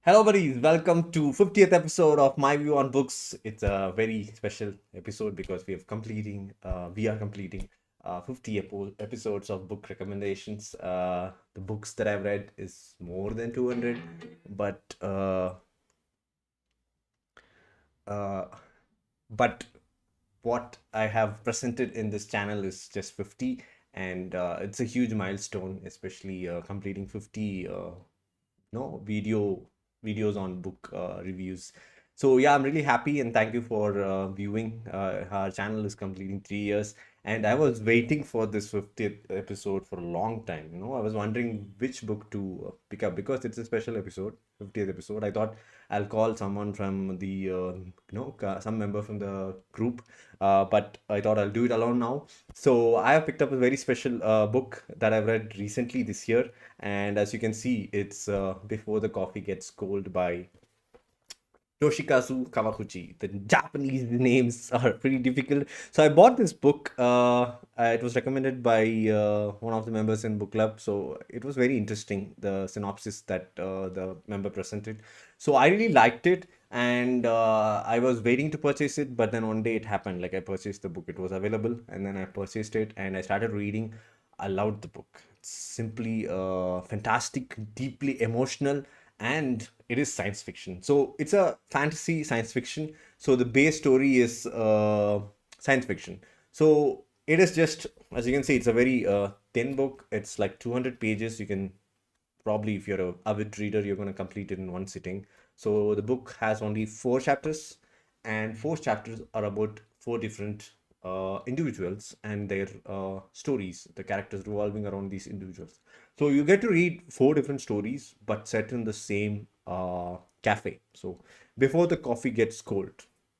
Hello, buddies. Welcome to 50th episode of My View on Books. It's a very special episode because we are completing 50 episodes of book recommendations. The books that I've read is more than 200, but uh, but what I have presented in this channel is just 50, and it's a huge milestone, especially completing 50. No videos on book reviews. So yeah, I'm really happy and thank you for viewing. Our channel is completing 3 years, and I was waiting for this 50th episode for a long time. I was wondering which book to pick up because it's a special episode, 50th episode. I thought I'll call someone from the some member from the group, but I thought I'll do it alone now. So I have picked up a very special book that I've read recently this year, and as you can see, it's Before the Coffee Gets Cold by Toshikazu Kawaguchi. The Japanese names are pretty difficult. So I bought this book. It was recommended by one of the members in book club. So it was very interesting, the synopsis that the member presented. So I really liked it, and I was waiting to purchase it, but then one day it happened. Like I purchased the book, it was available, and then I purchased it and I started reading. I loved the book. It's simply fantastic, deeply emotional, and it is science fiction. So it's a fantasy science fiction. So the base story is science fiction. So it is just, as you can see, it's a very thin book. It's like 200 pages. You can probably, if you're a avid reader, you're going to complete it in one sitting. So the book has only 4 chapters, and 4 chapters are about 4 different individuals and their stories, the characters revolving around these individuals. So you get to read 4 different stories, but set in the same cafe. So Before the Coffee Gets Cold.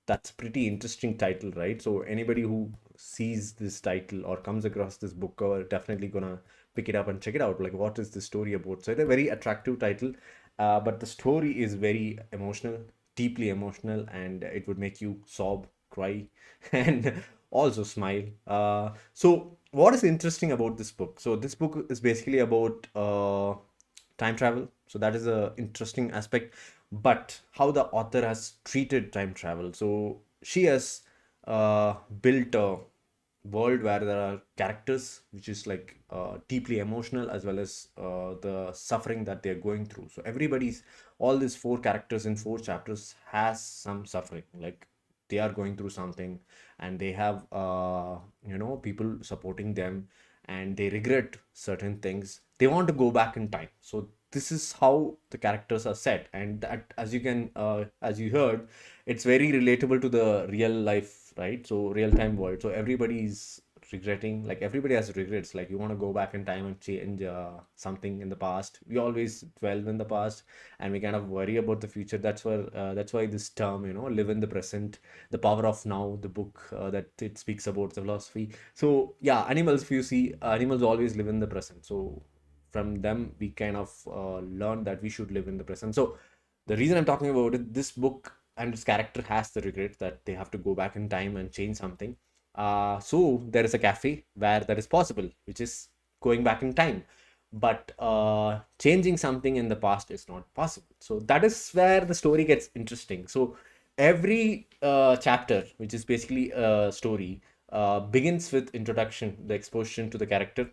That's pretty interesting title, right? So anybody who sees this title or comes across this book cover definitely gonna pick it up and check it out. Like, what is the story about? So it's a very attractive title, but the story is very emotional, deeply emotional, and it would make you sob, cry, and also smile. So what is interesting about this book? So this book is basically about time travel. So that is a interesting aspect, but how the author has treated time travel. So she has built a world where there are characters which is like deeply emotional, as well as the suffering that they're going through. So everybody's, all these 4 characters in 4 chapters has some suffering, like they are going through something, and they have people supporting them, and they regret certain things, they want to go back in time. So this is how the characters are set, and that, as you can as you heard, it's very relatable to the real life, right? So real time world. So everybody's regretting, like everybody has regrets, like you want to go back in time and change something in the past. We always dwell in the past, and we kind of worry about the future. That's why this term, live in the present, the power of now, the book that it speaks about the philosophy. So yeah, animals, if you see, animals always live in the present. So from them we kind of learn that we should live in the present. So the reason I'm talking about it, this book and its character has the regret that they have to go back in time and change something. So there is a cafe where that is possible, which is going back in time, but changing something in the past is not possible. So that is where the story gets interesting. So every chapter, which is basically a story, begins with introduction, the exposition to the character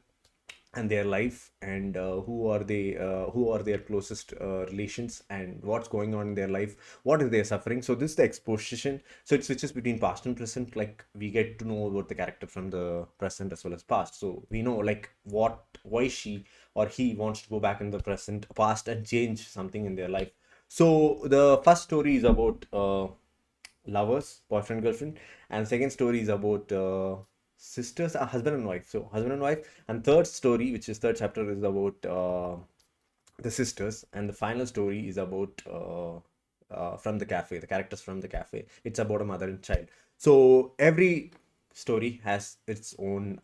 and their life, and who are their closest relations, and what's going on in their life, what is their suffering. So this is the exposition. So it switches between past and present, like we get to know about the character from the present as well as past. So we know like why she or he wants to go back in the present past and change something in their life. So the first story is about lovers, boyfriend, girlfriend, and second story is about sisters, husband and wife. So husband and wife, and third story, which is third chapter, is about the sisters, and the final story is about from the cafe, the characters from the cafe. It's about a mother and child. So every story has its own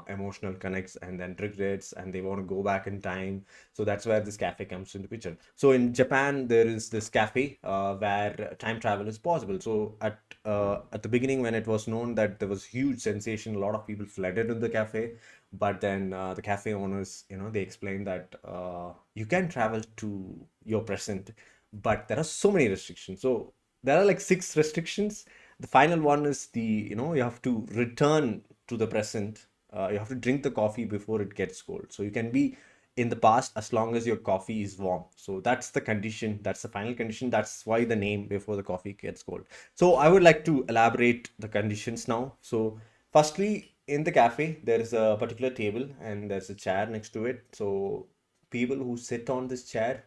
emotional connects and then regrets, and they want to go back in time. So that's where this cafe comes into picture. So in Japan there is this cafe where time travel is possible. So at the beginning, when it was known that there was huge sensation, a lot of people flooded in the cafe. But then the cafe owners, they explained that you can travel to your present, but there are so many restrictions. So there are like 6 restrictions. The final one is the, you have to return to the present. You have to drink the coffee before it gets cold. So you can be in the past as long as your coffee is warm. So that's the condition. That's the final condition. That's why the name before the coffee gets cold. So I would like to elaborate the conditions now. So firstly, in the cafe, there is a particular table and there's a chair next to it. So people who sit on this chair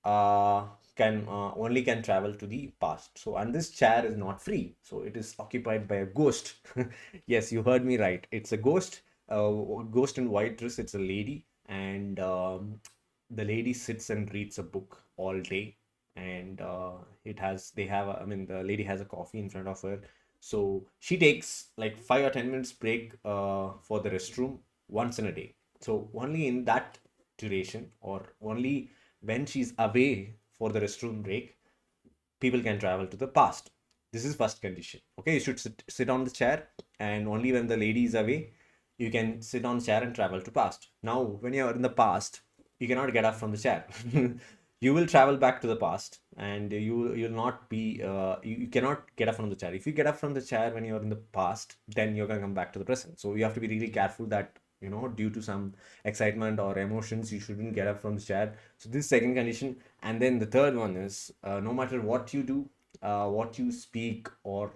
uh, can only can travel to the past. So, and this chair is not free. So it is occupied by a ghost. Yes, you heard me right. It's a ghost, ghost in white dress. It's a lady, and the lady sits and reads a book all day. And they have, I mean, the lady has a coffee in front of her. So she takes like 5 or 10 minutes break for the restroom once in a day. So only in that duration, or only when she's away for the restroom break, people can travel to the past. This is first condition. Okay, you should sit on the chair, and only when the lady is away, you can sit on the chair and travel to past. Now, when you are in the past, you cannot get up from the chair. You will travel back to the past, and you'll not be you cannot get up from the chair. If you get up from the chair when you're in the past, then you're gonna come back to the present. So you have to be really careful that, due to some excitement or emotions, you shouldn't get up from the chair. So this is second condition. And then the third one is, no matter what you do, what you speak or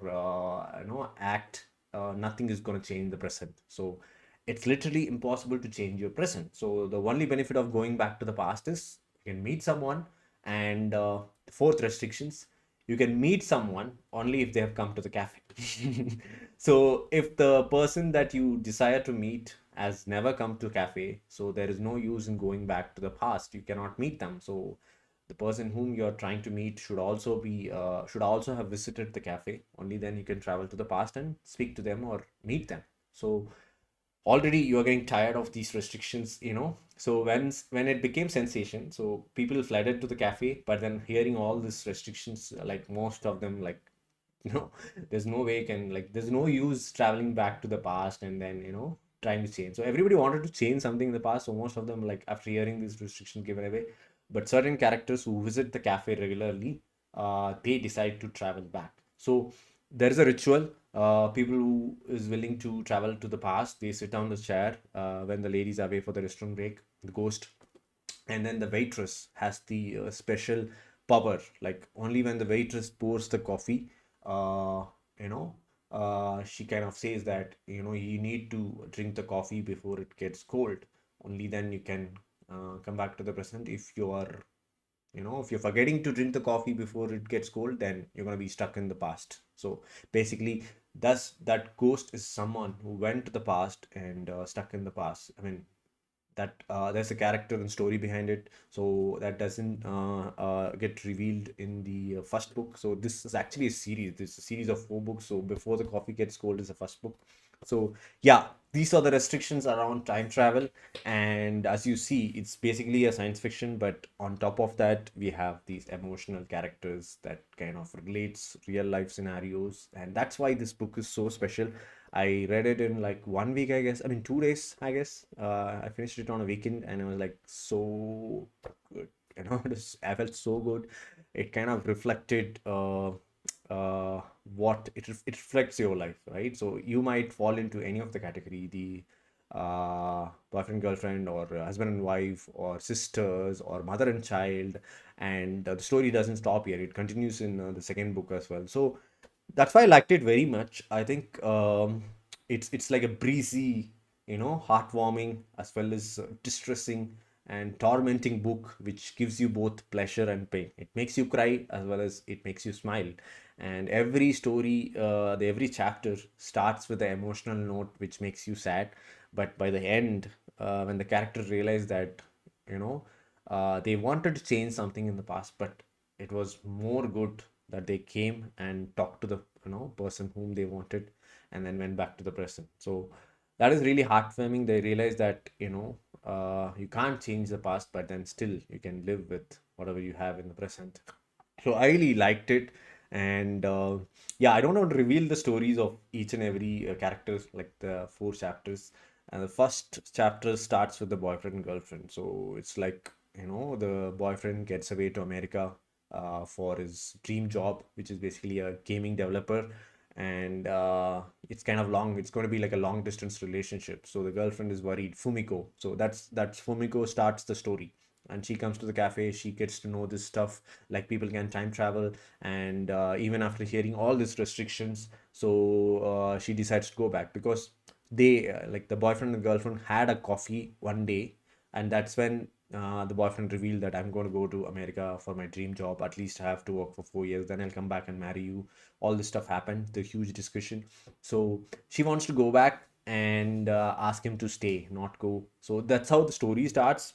act, nothing is going to change the present. So it's literally impossible to change your present. So the only benefit of going back to the past is you can meet someone. And fourth restrictions, you can meet someone only if they have come to the cafe. So if the person that you desire to meet has never come to cafe, so there is no use in going back to the past. You cannot meet them. So the person whom you're trying to meet should also have visited the cafe. Only then you can travel to the past and speak to them or meet them. So already you are getting tired of these restrictions, so when it became sensation, so people flooded to the cafe. But then hearing all these restrictions, like most of them, like, no, there's no way can, like, there's no use traveling back to the past and then, trying to change. So everybody wanted to change something in the past. So most of them, like, after hearing these restrictions given away, but certain characters who visit the cafe regularly, they decide to travel back. So there is a ritual. People who is willing to travel to the past, they sit on the chair when the ladies are away for the restroom break, the ghost. And then the waitress has the special power. Like, only when the waitress pours the coffee, uh, you know she kind of says that, you need to drink the coffee before it gets cold. Only then you can come back to the present. If you're forgetting to drink the coffee before it gets cold, then you're going to be stuck in the past. So basically, thus that ghost is someone who went to the past and stuck in the past. I mean, that there's a character and story behind it, so that doesn't get revealed in the first book. So this is actually a series. This is a series of 4 books. So before the coffee gets cold is the first book. So yeah, these are the restrictions around time travel. And as you see, it's basically a science fiction, but on top of that, we have these emotional characters that kind of relates real life scenarios. And that's why this book is so special. I read it in like 1 week, I guess. I mean, 2 days, I guess. I finished it on a weekend, and it was like so good. I felt so good. It kind of reflected what it reflects your life, right? So you might fall into any of the category, the boyfriend, girlfriend, or husband and wife, or sisters, or mother and child. And the story doesn't stop here. It continues in the second book as well. So that's why I liked it very much. I think it's like a breezy, heartwarming as well as distressing and tormenting book, which gives you both pleasure and pain. It makes you cry as well as it makes you smile. And every story, every chapter starts with an emotional note which makes you sad. But by the end, when the character realized that, you know, they wanted to change something in the past, but it was more good that they came and talked to the person whom they wanted, and then went back to the present. So that is really heartwarming. They realize that you can't change the past, but then still you can live with whatever you have in the present. So I really liked it. And yeah, I don't want to reveal the stories of each and every characters, like the 4 chapters. And the first chapter starts with the boyfriend and girlfriend. So it's like, the boyfriend gets away to America, for his dream job, which is basically a gaming developer. And it's kind of long. It's going to be like a long distance relationship. So the girlfriend is worried, Fumiko. So that's Fumiko starts the story. And she comes to the cafe. She gets to know this stuff, like people can time travel. And even after hearing all these restrictions, so she decides to go back because they like the boyfriend and girlfriend had a coffee one day, and that's when the boyfriend revealed that I'm going to go to America for my dream job. At least I have to work for 4 years, then I'll come back and marry you. All this stuff happened, the huge discussion. So she wants to go back and ask him to stay, not go. So that's how the story starts.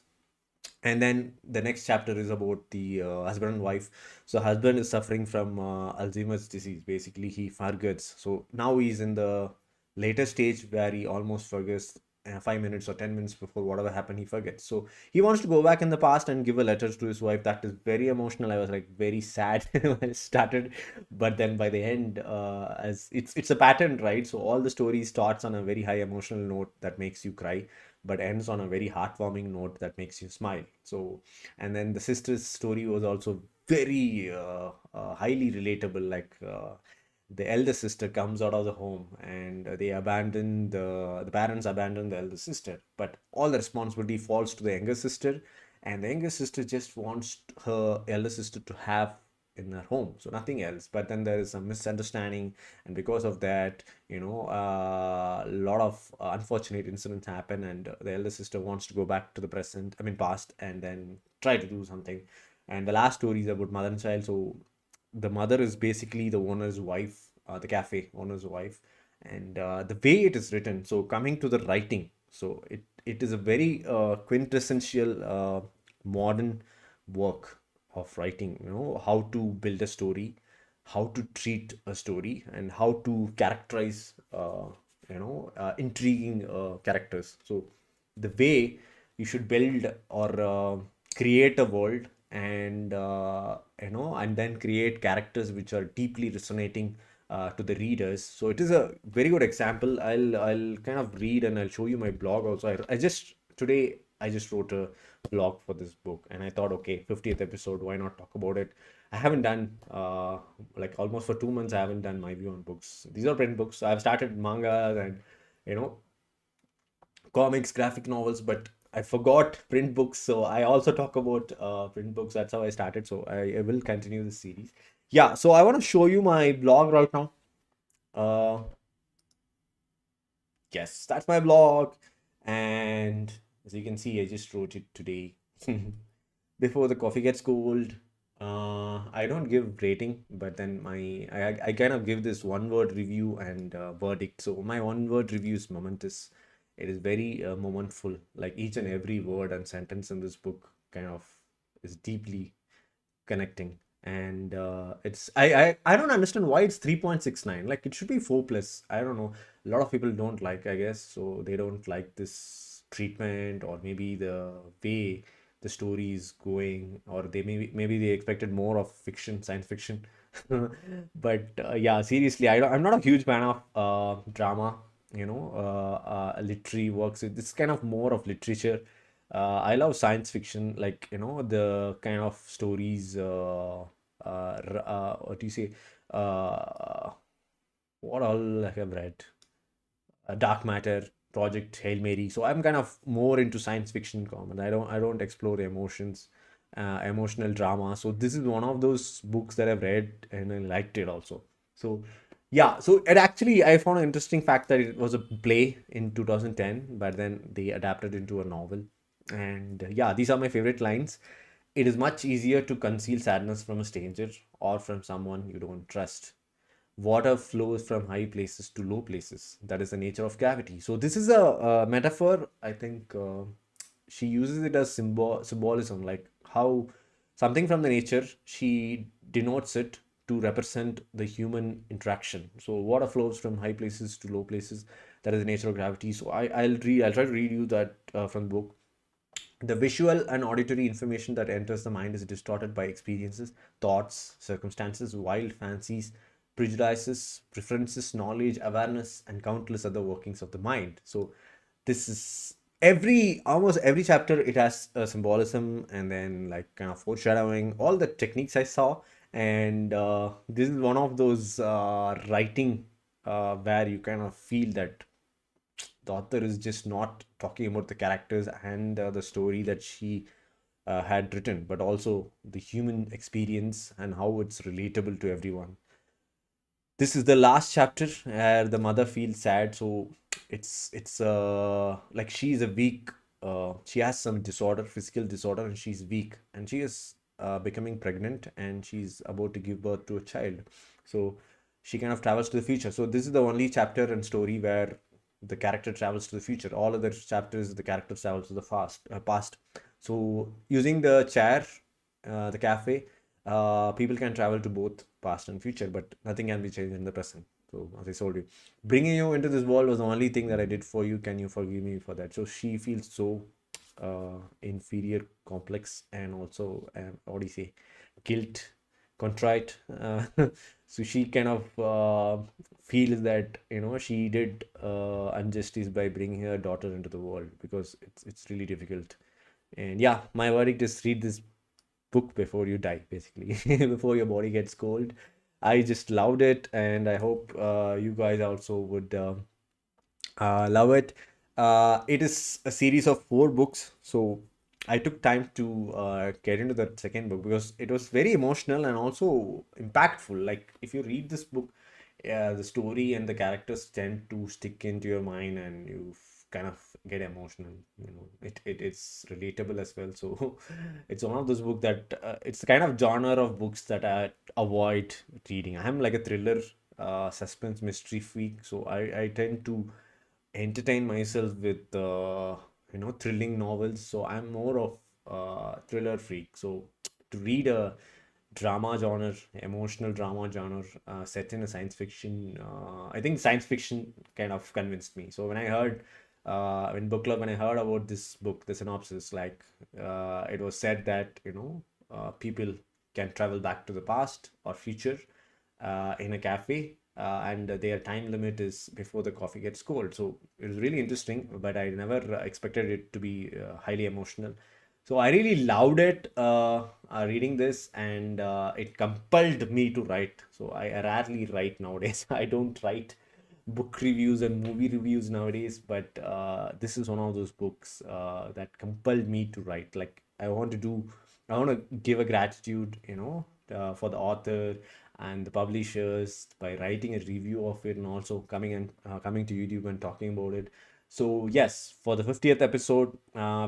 And then the next chapter is about the husband and wife. So husband is suffering from Alzheimer's disease. Basically he forgets, so now he's in the later stage where he almost forgets 5 minutes or 10 minutes before whatever happened he forgets. So he wants to go back in the past and give a letter to his wife. That is very emotional. I was like very sad when it started, but then by the end, as it's a pattern, right? So all the story starts on a very high emotional note that makes you cry, but ends on a very heartwarming note that makes you smile. So, and then the sister's story was also very highly relatable. Like the elder sister comes out of the home, and they abandon the parents abandon the elder sister, but all the responsibility falls to the younger sister, and the younger sister just wants her elder sister to have in her home, so nothing else. But then there is a misunderstanding, and because of that, a lot of unfortunate incidents happen, and the elder sister wants to go back to the present, I mean past, and then try to do something. And the last story is about mother and child. So the mother is basically the owner's wife, the cafe owner's wife. And the way it is written, so coming to the writing, so it is a very quintessential modern work of writing. How to build a story, how to treat a story, and how to characterize intriguing characters. So the way you should build or create a world, and and then create characters which are deeply resonating to the readers. So it is a very good example. I'll kind of read, and I'll show you my blog also. I just today I just wrote a blog for this book, and I thought, okay, 50th episode, why not talk about it? I haven't done like almost for 2 months. I haven't done my view on books. These are print books. I've started mangas and you know comics, graphic novels, but I forgot print books. So I also talk about print books. That's how I started. So I will continue this series. Yeah. So I want to show you my blog right now. Uh, yes, that's my blog, and as you can see, I just wrote it today. Before the coffee gets cold. I don't give rating, but then I kind of give this one word review and verdict. So my one word review is momentous. It is very momentful. Like each and every word and sentence in this book kind of is deeply connecting. And I don't understand why it's 3.69. Like it should be 4 plus. I don't know. A lot of people don't like, I guess, so they don't like this treatment, or maybe the way the story is going, or they maybe they expected more of fiction, science fiction. But yeah, seriously, I'm not a huge fan of drama, literary works. It's kind of more of literature. I love science fiction, like the kind of stories. What do you say? Uh, what all I have read? Dark Matter, Project Hail Mary. So I'm kind of more into science fiction comment. I don't explore emotions, emotional drama. So this is one of those books that I've read and I liked it also. So yeah, so it actually I found an interesting fact that it was a play in 2010, but then they adapted into a novel. And yeah, these are my favorite lines. It is much easier to conceal sadness from a stranger or from someone you don't trust. Water flows from high places to low places. That is the nature of gravity. So this is a metaphor. I think she uses it as symbolism, like how something from the nature, she denotes it to represent the human interaction. So water flows from high places to low places. That is the nature of gravity. So I'll try to read you that from the book. The visual and auditory information that enters the mind is distorted by experiences, thoughts, circumstances, wild fancies, prejudices, preferences, knowledge, awareness, and countless other workings of the mind. So, this is almost every chapter it has a symbolism, and then like kind of foreshadowing, all the techniques I saw. And this is one of those writing where you kind of feel that the author is just not talking about the characters and the story that she had written, but also the human experience and how it's relatable to everyone. This is the last chapter where the mother feels sad. So it's like she's a weak, she has some disorder, physical disorder, and she's weak, and she is becoming pregnant, and she's about to give birth to a child. So she kind of travels to the future. So this is the only chapter and story where the character travels to the future. All other chapters the character travels to the past. So using the chair, the cafe, people can travel to both past and future, but nothing can be changed in the present. So, as I told you, bringing you into this world was the only thing that I did for you. Can you forgive me for that? So she feels so inferior, complex, and also what do you say, guilt, contrite. So she kind of feels that she did injustice by bringing her daughter into the world, because it's really difficult. And yeah, my verdict is read this book before you die, basically, before your body gets cold. I just loved it, and I hope you guys also would love it. It is a series of 4 books, so I took time to get into the second book because it was very emotional and also impactful. Like, if you read this book, the story and the characters tend to stick into your mind, and you kind of get emotional. It's relatable as well. So it's one of those books that it's the kind of genre of books that I avoid reading. I'm like a thriller, suspense, mystery freak, so I tend to entertain myself with thrilling novels. So I'm more of thriller freak. So to read a drama genre, emotional drama genre set in a science fiction, I think science fiction kind of convinced me. So when I heard in book club, when I heard about this book, the synopsis, like it was said that people can travel back to the past or future in a cafe, and their time limit is before the coffee gets cold. So it was really interesting, but I never expected it to be highly emotional. So I really loved it reading this, and it compelled me to write. So I rarely write nowadays. I don't write book reviews and movie reviews nowadays, but this is one of those books that compelled me to write. Like, I want to give a gratitude, for the author and the publishers by writing a review of it, and also coming to YouTube and talking about it. So yes, for the 50th episode,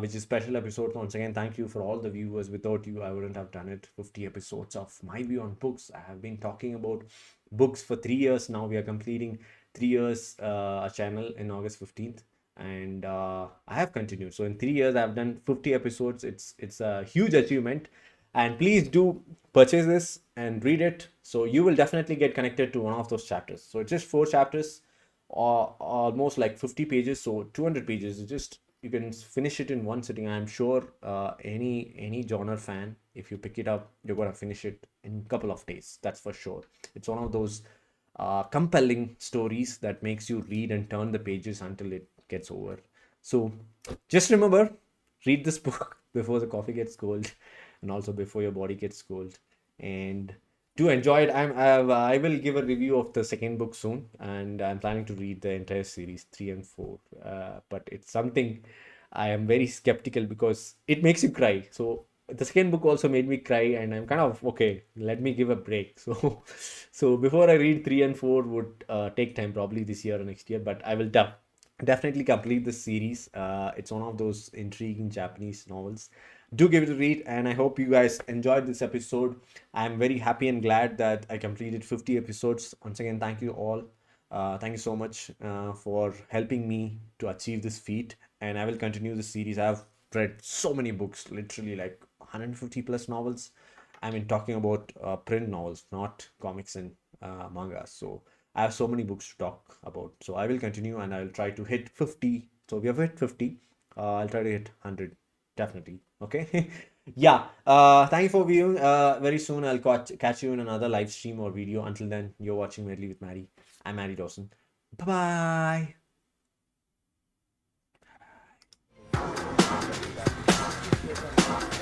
which is special episode, once again, thank you for all the viewers. Without you, I wouldn't have done it. 50 episodes of my view on books. I have been talking about books for 3 years now. We are completing 3 years a channel in August 15th, and I have continued. So in 3 years, I've done 50 episodes. It's a huge achievement, and please do purchase this and read it. So you will definitely get connected to one of those chapters. So it's just 4 chapters, or almost like 50 pages, so 200 pages. You can finish it in one sitting. I'm sure any genre fan, if you pick it up, you're gonna finish it in a couple of days, that's for sure. It's one of those compelling stories that makes you read and turn the pages until it gets over. So just remember, read this book before the coffee gets cold, and also before your body gets cold. And do enjoy it. I will give a review of the second book soon, and I'm planning to read the entire series 3 and 4. But it's something I am very skeptical because it makes you cry. So the second book also made me cry, and I'm kind of okay. Let me give a break. So, so before I read 3 and 4 would take time, probably this year or next year. But I will definitely complete this series. It's one of those intriguing Japanese novels. Do give it a read, and I hope you guys enjoyed this episode. I'm very happy and glad that I completed 50 episodes. Once again, thank you all. Thank you so much for helping me to achieve this feat, and I will continue this series. I've read so many books, literally like 150 plus novels. I mean, talking about print novels, not comics and mangas. So I have so many books to talk about. So I will continue, and I will try to hit 50. So we have hit 50. I'll try to hit 100, definitely. Okay. Yeah. Thank you for viewing. Very soon I'll catch you in another live stream or video. Until then, you're watching MaddiE with MaddiE. I'm MaddiE DawsoN. Bye bye. Thank you.